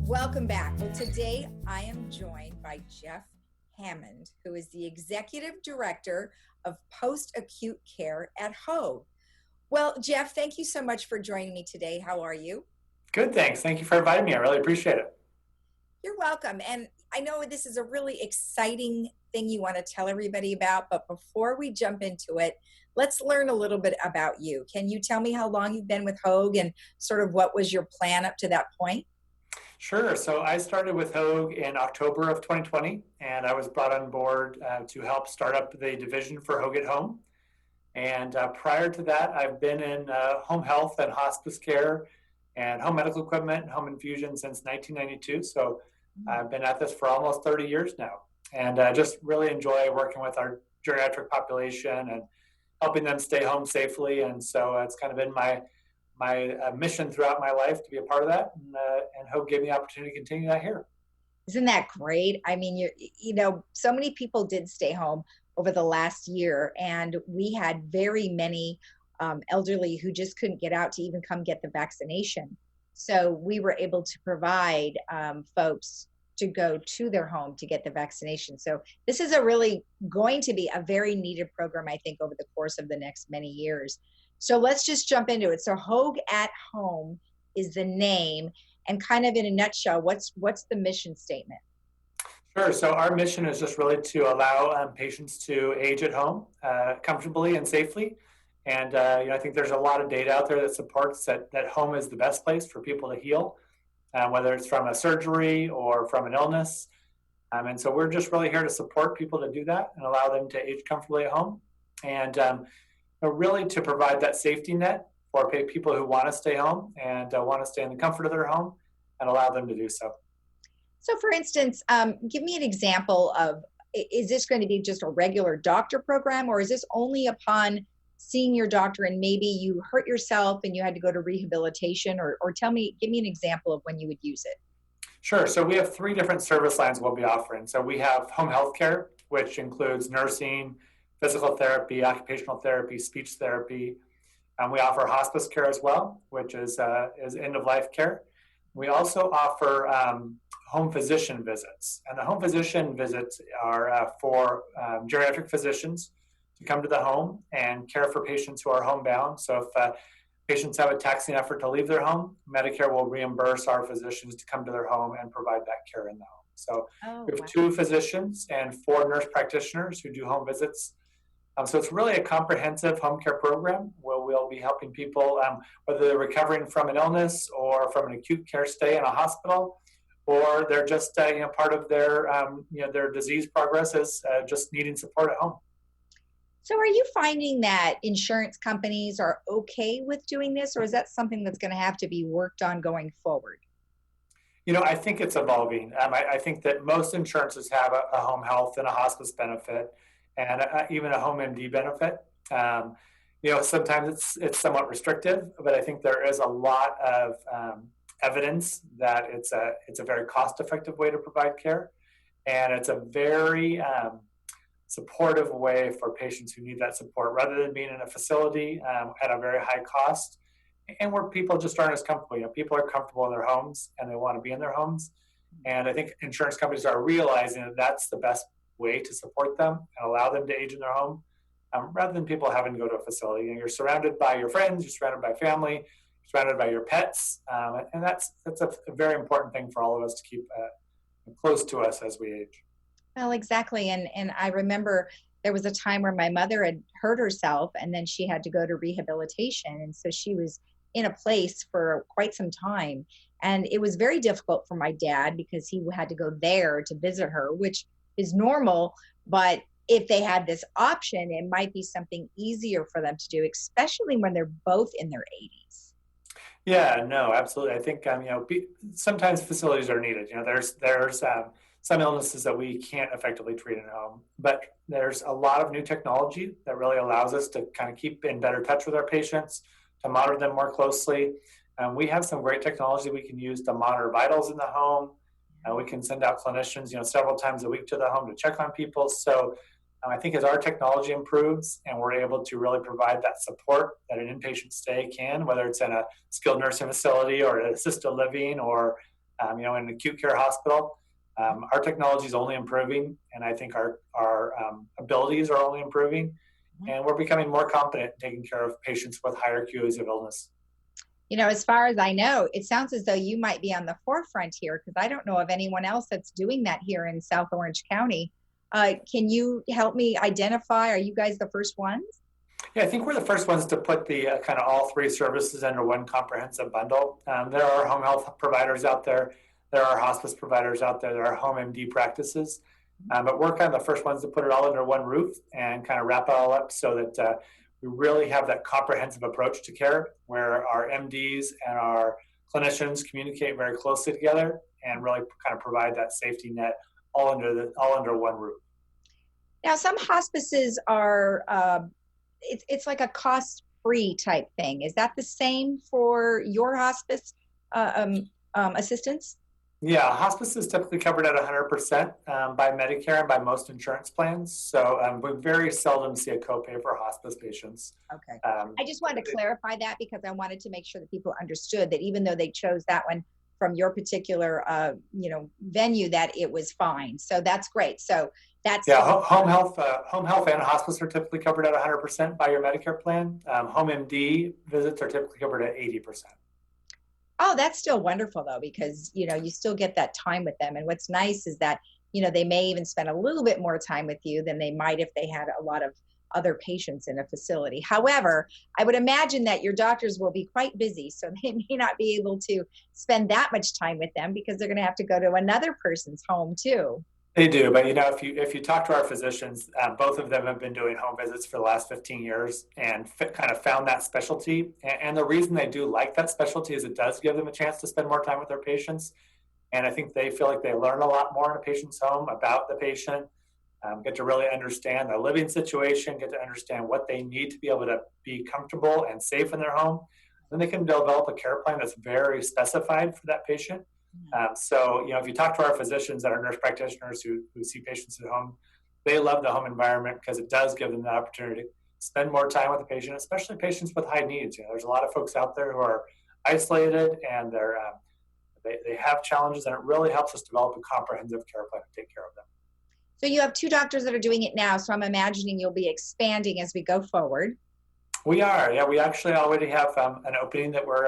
Welcome back. Well, today I am joined by Jeff Hammond, who is the Executive Director of Post-Acute Care at Hogue. Well, Jeff, thank you so much for joining me today. How are you? Good, thanks. Thank you for inviting me. I really appreciate it. You're welcome. And I know this is a really exciting thing you want to tell everybody about, but before we jump into it, let's learn a little bit about you. Can you tell me how long you've been with Hogue and sort of what was your plan up to that point? Sure. So I started with Hogue in October of 2020, and I was brought on board to help start up the division for Hogue at Home. And prior to that, I've been in home health and hospice care and home medical equipment and home infusion since 1992. So I've been at this for almost 30 years now. And I just really enjoy working with our geriatric population and helping them stay home safely. And so it's kind of been my mission throughout my life to be a part of that, and Hope gave me the opportunity to continue that here. Isn't that great? I mean, you know, so many people did stay home over the last year, and we had very many elderly who just couldn't get out to even come get the vaccination. So we were able to provide folks to go to their home to get the vaccination. So this is going to be a very needed program, I think, over the course of the next many years. So let's just jump into it. So Hogue at Home is the name, and kind of in a nutshell, what's the mission statement? Sure. So our mission is just really to allow patients to age at home comfortably and safely. And I think there's a lot of data out there that supports that home is the best place for people to heal, whether it's from a surgery or from an illness. And so we're just really here to support people to do that and allow them to age comfortably at home. And really to provide that safety net for people who want to stay home and want to stay in the comfort of their home and allow them to do so. So for instance, give me an example of, is this going to be just a regular doctor program, or is this only upon seeing your doctor and maybe you hurt yourself and you had to go to rehabilitation, or give me an example of when you would use it? Sure. So we have 3 different service lines we'll be offering. So we have home health care, which includes nursing, physical therapy, occupational therapy, speech therapy. We offer hospice care as well, which is end-of-life care. We also offer home physician visits. And the home physician visits are for geriatric physicians to come to the home and care for patients who are homebound. So if patients have a taxing effort to leave their home, Medicare will reimburse our physicians to come to their home and provide that care in the home. So we have 2 physicians and 4 nurse practitioners who do home visits. So it's really a comprehensive home care program where we'll be helping people, whether they're recovering from an illness or from an acute care stay in a hospital, or they're just part of their disease progress is just needing support at home. So are you finding that insurance companies are okay with doing this, or is that something that's going to have to be worked on going forward? I think it's evolving. I think that most insurances have a home health and a hospice benefit, and even a home MD benefit. Sometimes it's somewhat restrictive, but I think there is a lot of evidence that it's a very cost-effective way to provide care, and it's a very supportive way for patients who need that support, rather than being in a facility at a very high cost, and where people just aren't as comfortable. People are comfortable in their homes and they want to be in their homes, and I think insurance companies are realizing that that's the best way to support them and allow them to age in their home, rather than people having to go to a facility. You're surrounded by your friends, you're surrounded by family, you're surrounded by your pets, and that's a very important thing for all of us to keep close to us as we age. Well, exactly. And I remember there was a time where my mother had hurt herself, and then she had to go to rehabilitation. And so she was in a place for quite some time. And it was very difficult for my dad because he had to go there to visit her, which is normal. But if they had this option, it might be something easier for them to do, especially when they're both in their 80s. Yeah, no, absolutely. I think sometimes facilities are needed. There's some illnesses that we can't effectively treat at home, but there's a lot of new technology that really allows us to kind of keep in better touch with our patients, to monitor them more closely. We have some great technology we can use to monitor vitals in the home. We can send out clinicians, several times a week to the home to check on people. So I think as our technology improves and we're able to really provide that support that an inpatient stay can, whether it's in a skilled nursing facility or an assisted living or in an acute care hospital. Our technology is only improving, and I think our abilities are only improving, and we're becoming more competent in taking care of patients with higher acuities of illness. As far as I know, it sounds as though you might be on the forefront here, because I don't know of anyone else that's doing that here in South Orange County. Can you help me identify? Are you guys the first ones? Yeah, I think we're the first ones to put the kind of all three services under one comprehensive bundle. There are home health providers out there. There are hospice providers out there. There are home MD practices. But we're kind of the first ones to put it all under one roof and kind of wrap it all up so that we really have that comprehensive approach to care where our MDs and our clinicians communicate very closely together and really kind of provide that safety net all under one roof. Now, some hospices are, it's like a cost-free type thing. Is that the same for your hospice assistance? Yeah, hospice is typically covered at 100% by Medicare and by most insurance plans. So we very seldom see a copay for hospice patients. Okay. I just wanted to clarify that because I wanted to make sure that people understood that even though they chose that one from your particular, venue, that it was fine. So that's great. So that's home health and hospice are typically covered at 100% by your Medicare plan. Home MD visits are typically covered at 80%. Oh, that's still wonderful though, because, you still get that time with them. And what's nice is that, they may even spend a little bit more time with you than they might if they had a lot of other patients in a facility. However, I would imagine that your doctors will be quite busy, so they may not be able to spend that much time with them because they're going to have to go to another person's home too. They do, but if you talk to our physicians, both of them have been doing home visits for the last 15 years and kind of found that specialty. And the reason they do like that specialty is it does give them a chance to spend more time with their patients. And I think they feel like they learn a lot more in a patient's home about the patient, get to really understand their living situation, get to understand what they need to be able to be comfortable and safe in their home. Then they can develop a care plan that's very specified for that patient. So, if you talk to our physicians that are nurse practitioners who see patients at home, they love the home environment because it does give them the opportunity to spend more time with the patient, especially patients with high needs. There's a lot of folks out there who are isolated and they have challenges, and it really helps us develop a comprehensive care plan to take care of them. So you have 2 doctors that are doing it now, so I'm imagining you'll be expanding as we go forward. We are, yeah. We actually already have an opening that we're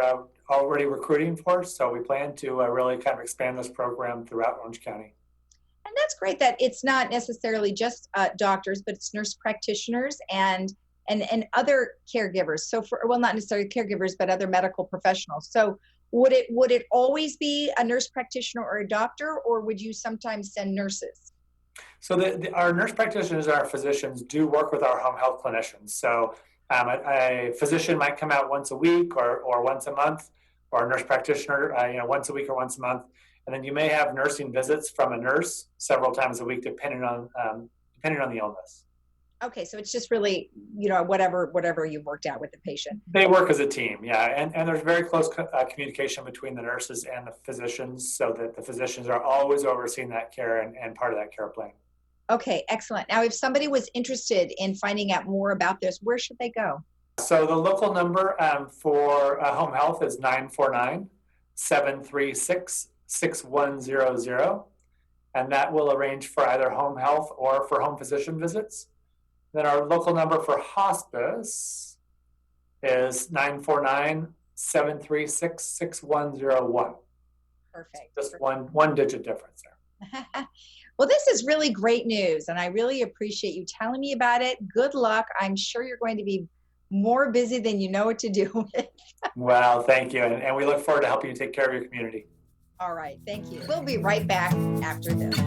already recruiting for, so we plan to really kind of expand this program throughout Orange County. And that's great that it's not necessarily just doctors, but it's nurse practitioners and other caregivers. So not necessarily caregivers, but other medical professionals. So would it always be a nurse practitioner or a doctor, or would you sometimes send nurses? So our nurse practitioners and our physicians do work with our home health clinicians. So a physician might come out once a week or once a month, or a nurse practitioner, once a week or once a month. And then you may have nursing visits from a nurse several times a week, depending on the illness. Okay, so it's just really, whatever you've worked out with the patient. They work as a team, yeah. And there's very close communication between the nurses and the physicians, so that the physicians are always overseeing that care and part of that care plan. Okay, excellent. Now, if somebody was interested in finding out more about this, where should they go? So the local number for home health is 949-736-6100, and that will arrange for either home health or for home physician visits. Then our local number for hospice is 949-736-6101. Perfect. Just one digit difference there. Well, this is really great news, and I really appreciate you telling me about it. Good luck. I'm sure you're going to be more busy than you know what to do with. Well, thank you, and we look forward to helping you take care of your community. All right, thank you. We'll be right back after this.